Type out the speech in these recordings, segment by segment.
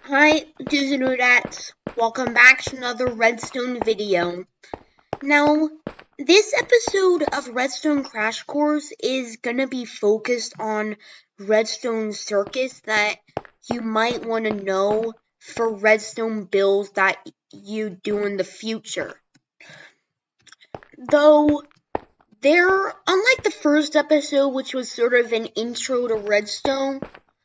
Hi, dudes and dudettes. Welcome back to another Redstone video. Now, this episode of Redstone Crash Course is gonna be focused on Redstone circuits that you might want to know for Redstone builds that you do in the future. Though, unlike the first episode, which was sort of an intro to Redstone,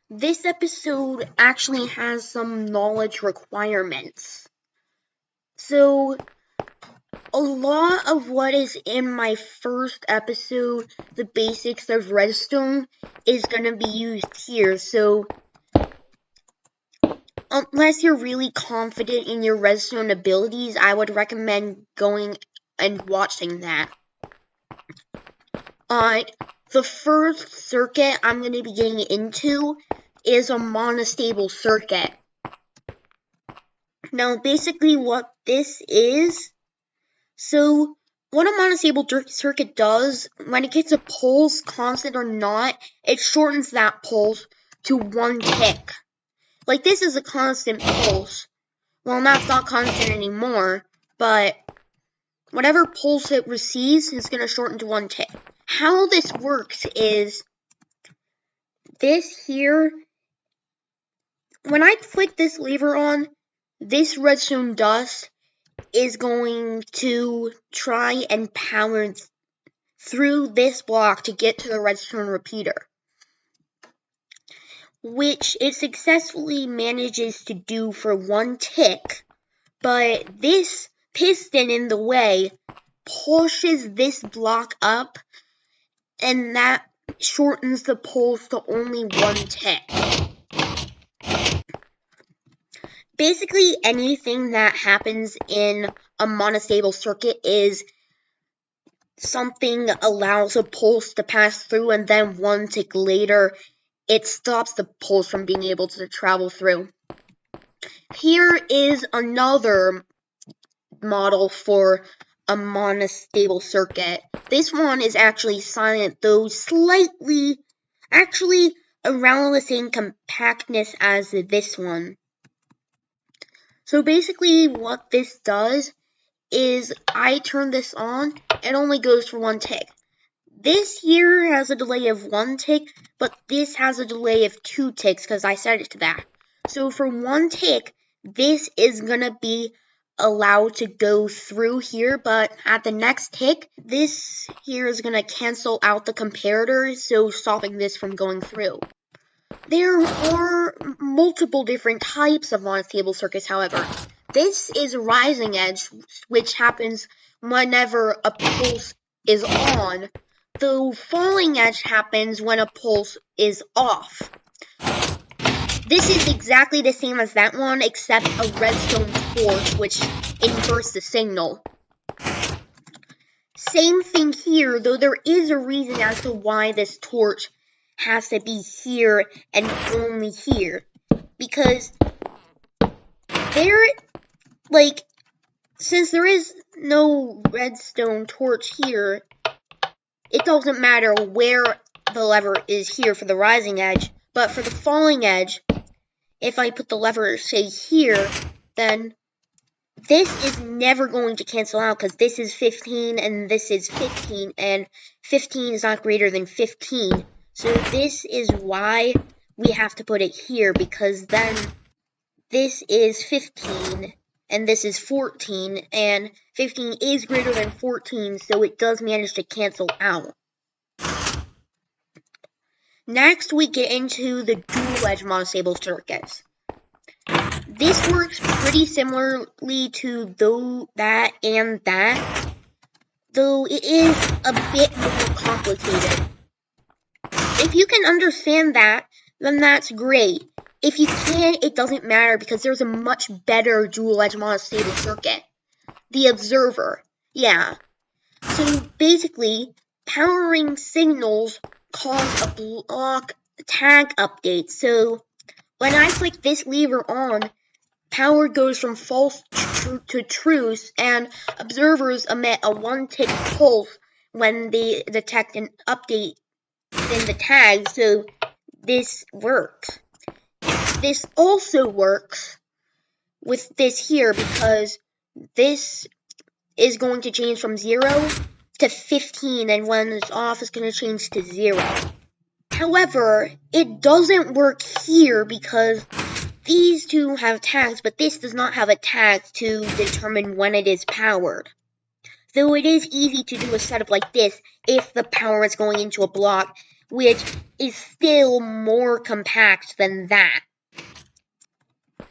this episode actually has some knowledge requirements. So, a lot of what is in my first episode, the basics of Redstone, is going to be used here. So, unless you're really confident in your Redstone abilities, I would recommend going and watching that. The first circuit I'm going to be getting into is a monostable circuit. Now, basically what this is, so what a monostable circuit does, when it gets a pulse, constant or not, it shortens that pulse to one tick. Like, this is a constant pulse. Well, that's not constant anymore, but whatever pulse it receives is going to shorten to one tick. How this works is, this here, when I flick this lever on, this redstone dust is going to try and power through this block to get to the redstone repeater, which it successfully manages to do for one tick, but this piston in the way pushes this block up, and that shortens the pulse to only one tick. Basically, anything that happens in a monostable circuit is something allows a pulse to pass through, and then one tick later, it stops the pulse from being able to travel through. Here is another model for a monostable circuit. This one is actually silent, though slightly, actually around the same compactness as this one. So basically what this does is, I turn this on, it only goes for one tick. This here has a delay of one tick, but this has a delay of 2 ticks because I set it to that. So for one tick, this is going to be allowed to go through here, but at the next tick, this here is going to cancel out the comparator, so stopping this from going through. There are multiple different types of monostable circuits, however. This is a rising edge, which happens whenever a pulse is on, though falling edge happens when a pulse is off. This is exactly the same as that one, except a redstone torch, which inverts the signal. Same thing here, though there is a reason as to why this torch has to be here and only here. Because since there is no redstone torch here, it doesn't matter where the lever is here for the rising edge, but for the falling edge, if I put the lever, say, here, then this is never going to cancel out, because this is 15 and this is 15, and 15 is not greater than 15. So this is why we have to put it here, because then this is 15 and this is 14, and 15 is greater than 14, so it does manage to cancel out. Next, we get into the dual edge monostable circuits. This works pretty similarly to that and that, though it is a bit more complicated. If you can understand that, then that's great. If you can't, it doesn't matter, because there's a much better dual edge monostable circuit. The observer. Yeah. So basically, powering signals cause a block tag update. So when I click this lever on, power goes from false to true, and observers emit a 1 tick pulse when they detect an update in the tag, so this works. this also works with this here because this is going to change from 0 to 15, and when it's off, it's going to change to 0. However, it doesn't work here because these two have tags, but this does not have a tag to determine when it is powered. Though it is easy to do a setup like this if the power is going into a block, which is still more compact than that.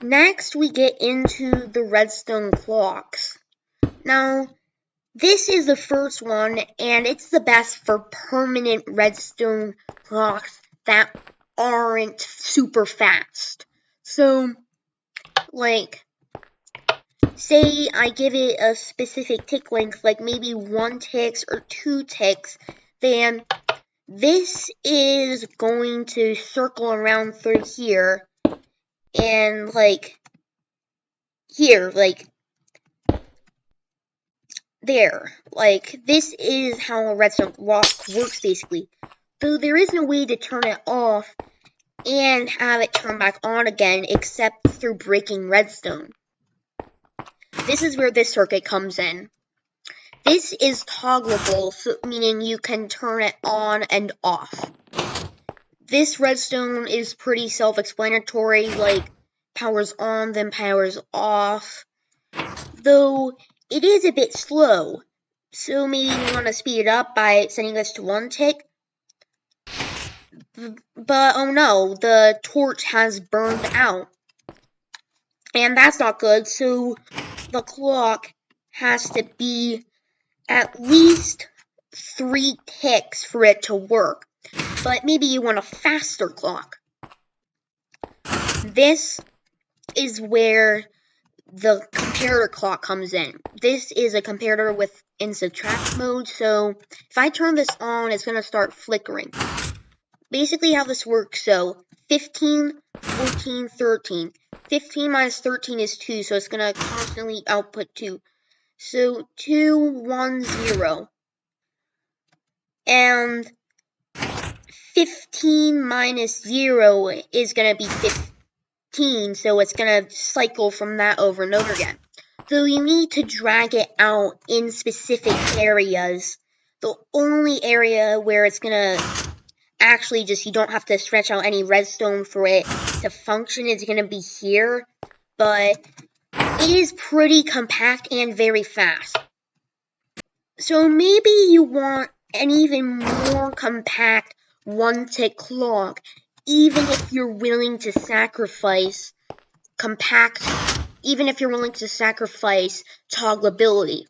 Next, we get into the Redstone Clocks. Now, this is the first one, and it's the best for permanent redstone clocks that aren't super fast. So, like, say I give it a specific tick length, like maybe 1 tick or 2 ticks, then this is going to circle around through here, and like, here, like, there. Like, this is how a redstone clock works, basically. Though there is no way to turn it off and have it turn back on again except through breaking redstone. This is where this circuit comes in. This is toggleable, so meaning you can turn it on and off. This redstone is pretty self-explanatory, like powers on, then powers off. Though it is a bit slow, so maybe you want to speed it up by setting this to 1 tick. But oh no, the torch has burned out. And that's not good, so the clock has to be at least 3 ticks for it to work. But maybe you want a faster clock. This is where the comparator clock comes in. This is a comparator in subtract mode, so if I turn this on, it's going to start flickering. Basically how this works, so 15, 14, 13. 15 minus 13 is 2, so it's going to constantly output 2. So 2, 1, 0. And 15 minus 0 is going to be 15, so it's going to cycle from that over and over again. So you need to drag it out in specific areas. The only area where it's going to actually just, you don't have to stretch out any redstone for it to function, is going to be here. But it is pretty compact and very fast. So maybe you want an even more compact 1 tick clock, even if you're willing to sacrifice toggleability.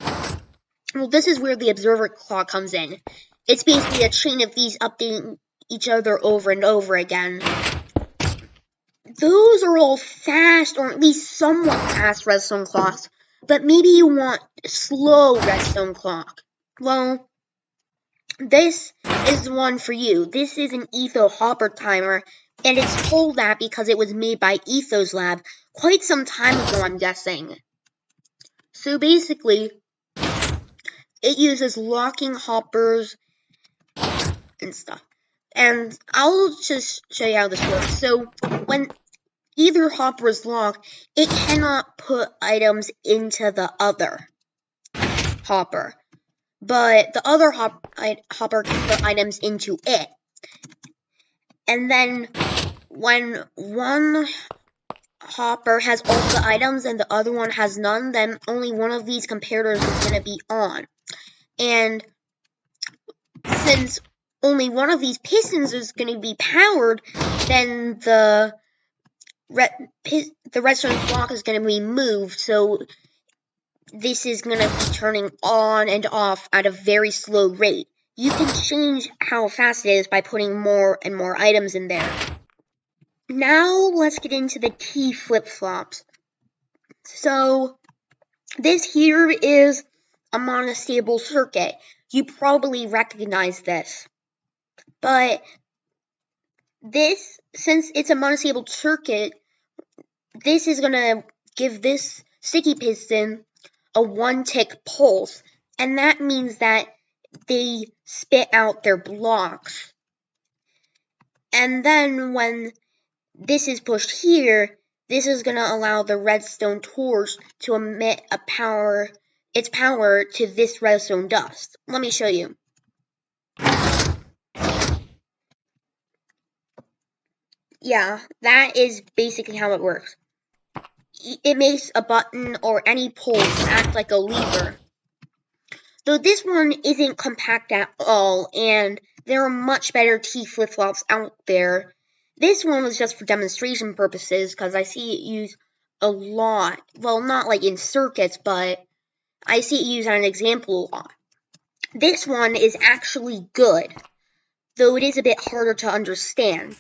Well, this is where the observer clock comes in. It's basically a chain of these updating each other over and over again. Those are all fast, or at least somewhat fast redstone clocks, but maybe you want a slow redstone clock. Well, this is the one for you. This is an Etho hopper timer, and it's told that because it was made by Etho's lab quite some time ago, I'm guessing. So basically, it uses locking hoppers and stuff. And I'll just show you how this works. So when either hopper is locked, it cannot put items into the other hopper. But the other hopper can put items into it. And then when one hopper has all the items and the other one has none, then only one of these comparators is going to be on. And since only one of these pistons is going to be powered, then the redstone clock is going to be moved, so this is going to be turning on and off at a very slow rate. You can change how fast it is by putting more and more items in there. Now let's get into the key flip-flops. So this here is a monostable circuit. You probably recognize this. But this, since it's a monostable circuit, this is going to give this sticky piston a 1 tick pulse, and that means that they spit out their blocks. And then when this is pushed here, this is going to allow the redstone torch to emit its power to this redstone dust. Let me show you. Yeah, that is basically how it works. It makes a button or any pulse act like a lever. Though this one isn't compact at all, and there are much better T flip-flops out there. This one was just for demonstration purposes, because I see it used a lot. Well, not like in circuits, but I see it used as an example a lot. This one is actually good, though it is a bit harder to understand.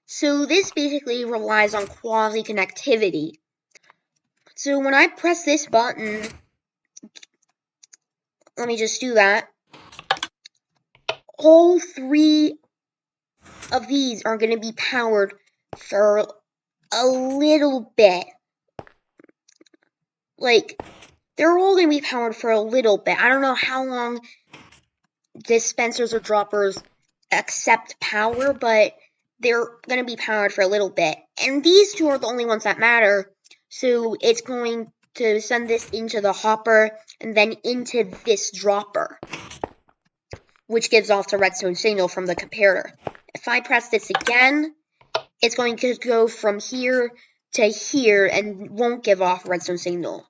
So this basically relies on quasi-connectivity. So when I press this button, let me just do that, all three of these are going to be powered for a little bit. Like, they're all going to be powered for a little bit. I don't know how long dispensers or droppers accept power, but they're going to be powered for a little bit. And these two are the only ones that matter. So it's going to send this into the hopper and then into this dropper, which gives off the redstone signal from the comparator. If I press this again, it's going to go from here to here and won't give off a redstone signal.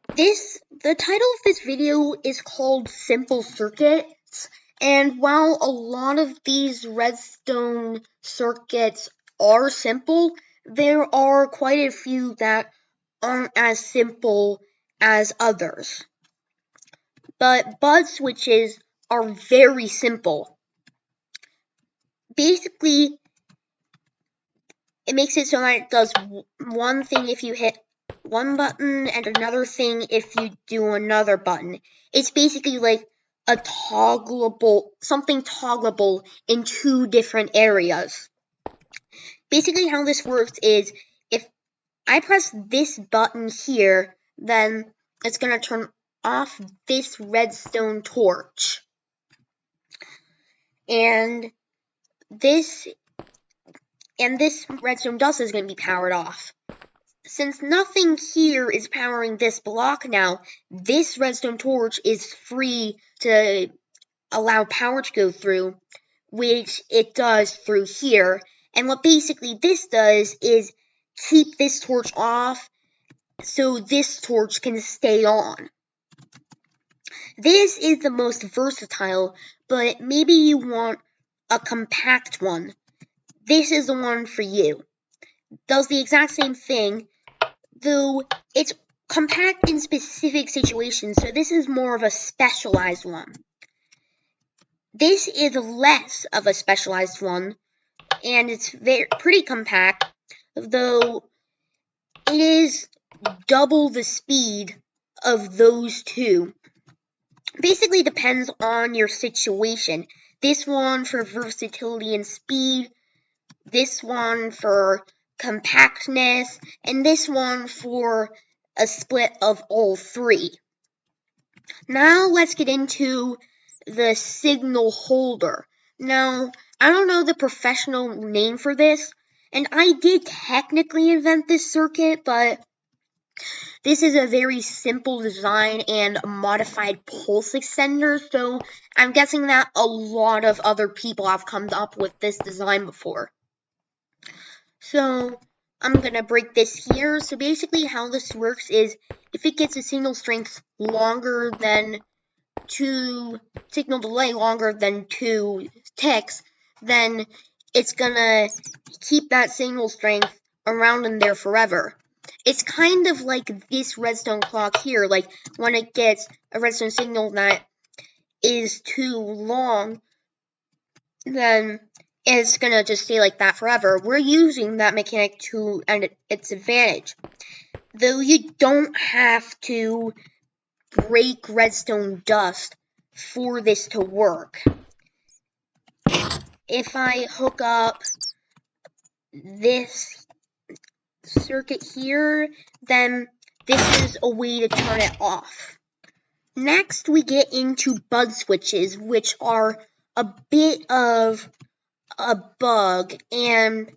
The title of this video is called Simple Circuits, and while a lot of these redstone circuits are simple, there are quite a few that aren't as simple as others. But bud switches are very simple. Basically, it makes it so that it does one thing if you hit one button and another thing if you do another button. It's basically like a something toggleable in two different areas. Basically how this works is if I press this button here, then it's going to turn off this redstone torch. And this redstone dust is going to be powered off. Since nothing here is powering this block now, this redstone torch is free to allow power to go through, which it does through here. And what basically this does is keep this torch off so this torch can stay on. This is the most versatile, but maybe you want a compact one. This is the one for you. Does the exact same thing, though it's compact in specific situations, so this is more of a specialized one. This is less of a specialized one, and it's pretty compact, though it is double the speed of those two. Basically depends on your situation. This one for versatility and speed, this one for compactness, and this one for a split of all three. Now let's get into the signal holder. Now, I don't know the professional name for this, and I did technically invent this circuit, but this is a very simple design and a modified pulse extender, so I'm guessing that a lot of other people have come up with this design before. So I'm going to break this here. So basically how this works is if it gets a signal strength longer than signal delay longer than 2 ticks, then it's going to keep that signal strength around in there forever. It's kind of like this redstone clock here, like when it gets a redstone signal that is too long, then it's going to just stay like that forever. We're using that mechanic to its advantage. Though you don't have to break redstone dust for this to work. If I hook up this circuit here, then this is a way to turn it off. Next, we get into bud switches, which are a bit of a bug and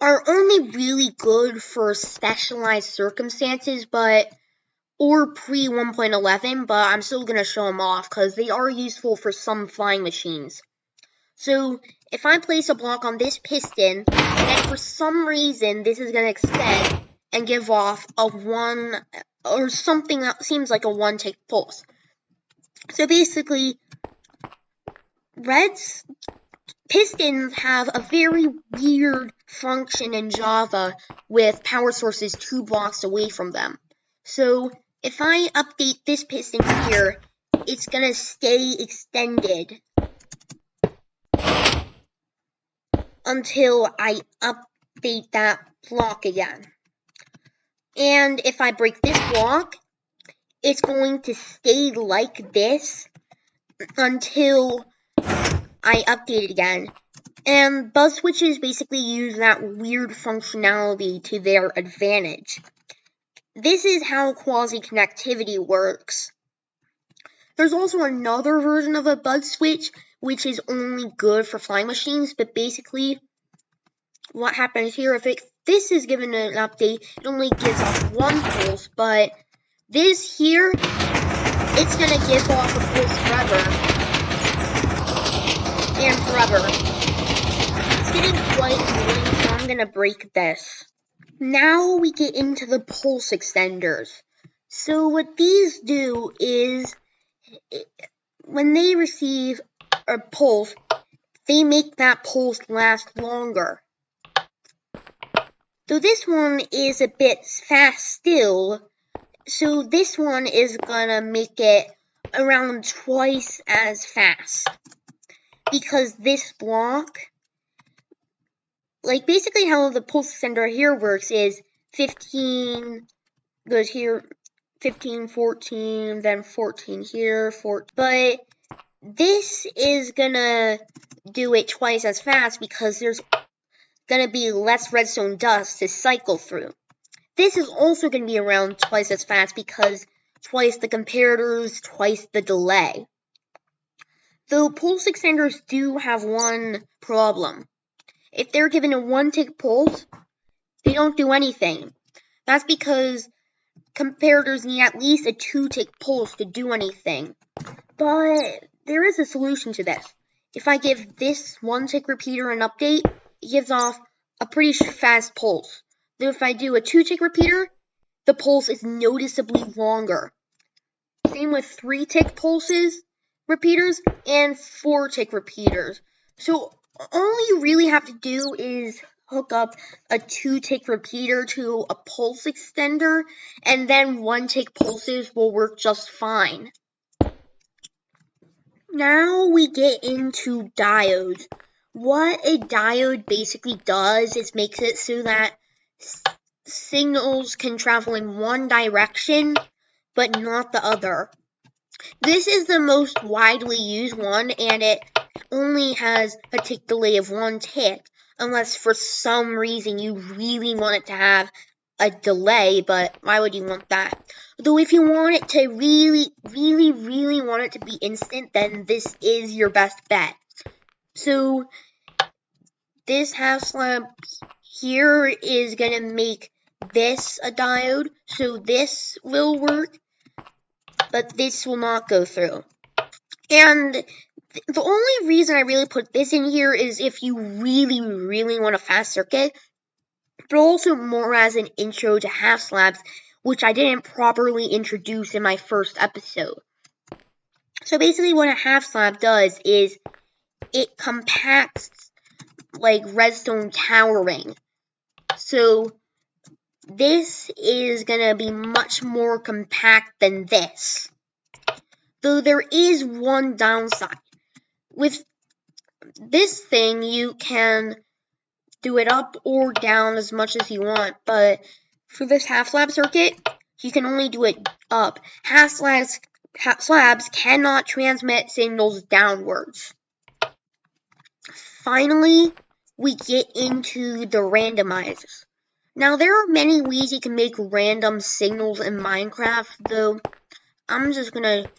are only really good for specialized circumstances, or pre 1.11, but I'm still going to show them off because they are useful for some flying machines. So if I place a block on this piston, and for some reason this is going to extend and give off a 1, or something that seems like a 1-tick pulse. So basically, pistons have a very weird function in Java with power sources 2 blocks away from them. So if I update this piston here, it's going to stay extended until I update that block again. And if I break this block, it's going to stay like this until I update it again. And buzz switches basically use that weird functionality to their advantage. This is how quasi-connectivity works. There's also another version of a buzz switch, which is only good for flying machines, but basically what happens here, if this is given an update, it only gives off 1 pulse, but this here, it's going to give off a pulse forever. And forever. It's getting quite annoying, so I'm going to break this. Now we get into the pulse extenders. So what these do is, when they receive a pulse, they make that pulse last longer. So this one is a bit fast still, so this one is gonna make it around twice as fast. Because this block, like basically how the pulse extender here works is 15 goes here, 15, 14, then 14 here, 14. But this is gonna do it twice as fast because there's gonna be less redstone dust to cycle through. This is also gonna be around twice as fast because twice the comparators, twice the delay. Though pulse extenders do have one problem. If they're given a 1-tick pulse, they don't do anything. That's because comparators need at least a 2-tick pulse to do anything. But there is a solution to this. If I give this 1-tick repeater an update, it gives off a pretty fast pulse. Though if I do a 2-tick repeater, the pulse is noticeably longer. Same with 3-tick repeaters and 4-tick repeaters. So all you really have to do is hook up a 2-tick repeater to a pulse extender, and then 1-tick pulses will work just fine. Now we get into diodes. What a diode basically does is makes it so that signals can travel in one direction, but not the other. This is the most widely used one, and it only has a tick delay of 1 tick, unless for some reason you really want it to have a delay, but why would you want that? Though if you want it to really want it to be instant, then this is your best bet. So this half slab here is going to make this a diode, so this will work, but this will not go through. And the only reason I really put this in here is if you really want a fast circuit, but also more as an intro to half slabs, which I didn't properly introduce in my first episode. So basically what a half slab does is it compacts like redstone towering. So this is going to be much more compact than this. Though there is one downside. With this thing, you can do it up or down as much as you want, but for this half slab circuit, you can only do it up. Half slabs cannot transmit signals downwards. Finally, we get into the randomizers. Now, there are many ways you can make random signals in Minecraft, though I'm just going to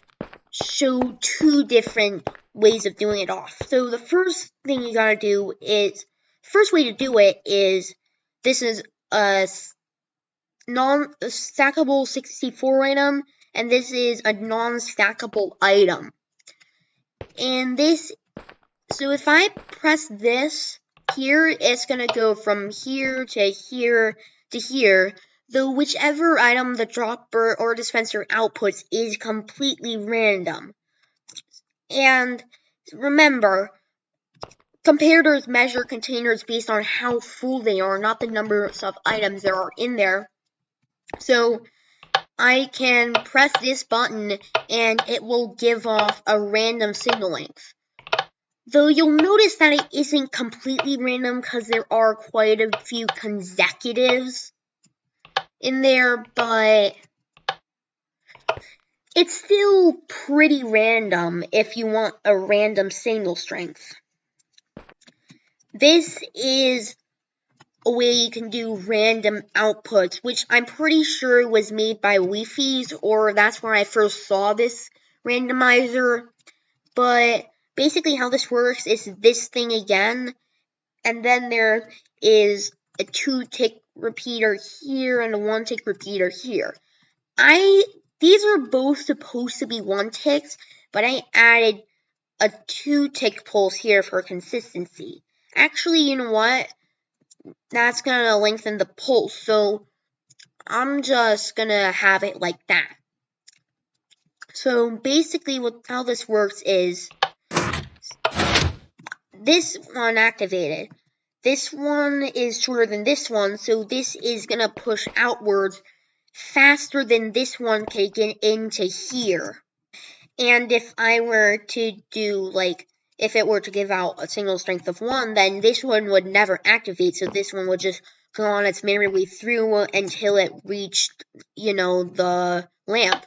show two different ways of doing it off. So the first thing you gotta do is, first way to do it is, this is a non-stackable 64 item, and this is a non-stackable item. And this, so if I press this here, it's gonna go from here to here to here, though whichever item the dropper or dispenser outputs is completely random. And remember, comparators measure containers based on how full they are, not the number of items there are in there. So I can press this button and it will give off a random signal length. Though you'll notice that it isn't completely random because there are quite a few consecutives in there, but it's still pretty random if you want a random signal strength. This is a way you can do random outputs, which I'm pretty sure was made by Wi-Fi's, or that's where I first saw this randomizer. But basically how this works is this thing again, and then there is a 2-tick repeater here and a 1-tick repeater here. These are both supposed to be 1-ticks, but I added a 2-tick pulse here for consistency. Actually, you know what? That's gonna lengthen the pulse, so I'm just gonna have it like that. So basically how this works is, this one activated. This one is shorter than this one, so this is gonna push outwards faster than this one can get into here. And if I were to do, like, if it were to give out a signal strength of 1, then this one would never activate, so this one would just go on its merry way through until it reached, the lamp.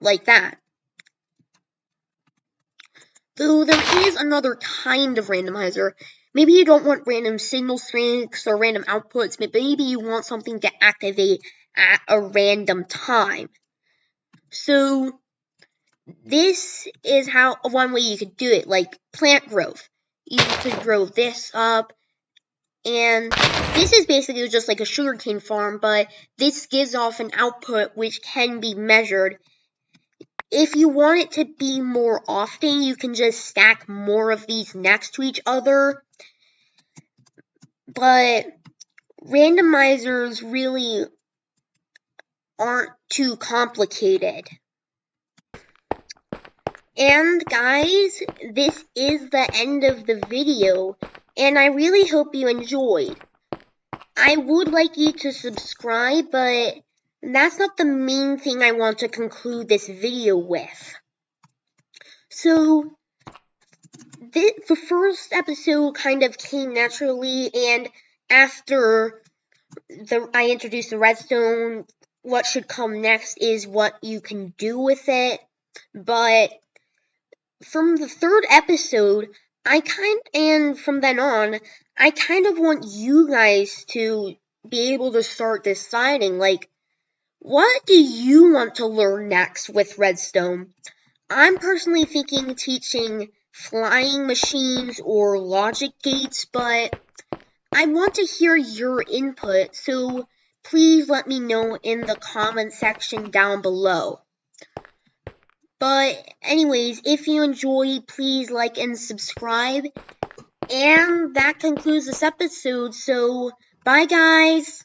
Like that. Though there is another kind of randomizer. Maybe you don't want random signal strengths or random outputs, but maybe you want something to activate at a random time. So this is one way you could do it, like plant growth. You could grow this up, and this is basically just like a sugarcane farm, but this gives off an output which can be measured. If you want it to be more often, you can just stack more of these next to each other. But randomizers really aren't too complicated. And guys, this is the end of the video, and I really hope you enjoyed. I would like you to subscribe, but that's not the main thing I want to conclude this video with. So, the first episode kind of came naturally, and after I introduced the redstone, what should come next is what you can do with it. But from the third episode, and from then on, I kind of want you guys to be able to start deciding, like, what do you want to learn next with redstone? I'm personally thinking teaching flying machines or logic gates, but I want to hear your input, so please let me know in the comment section down below. But anyways, if you enjoyed, please like and subscribe. And that concludes this episode, so bye guys!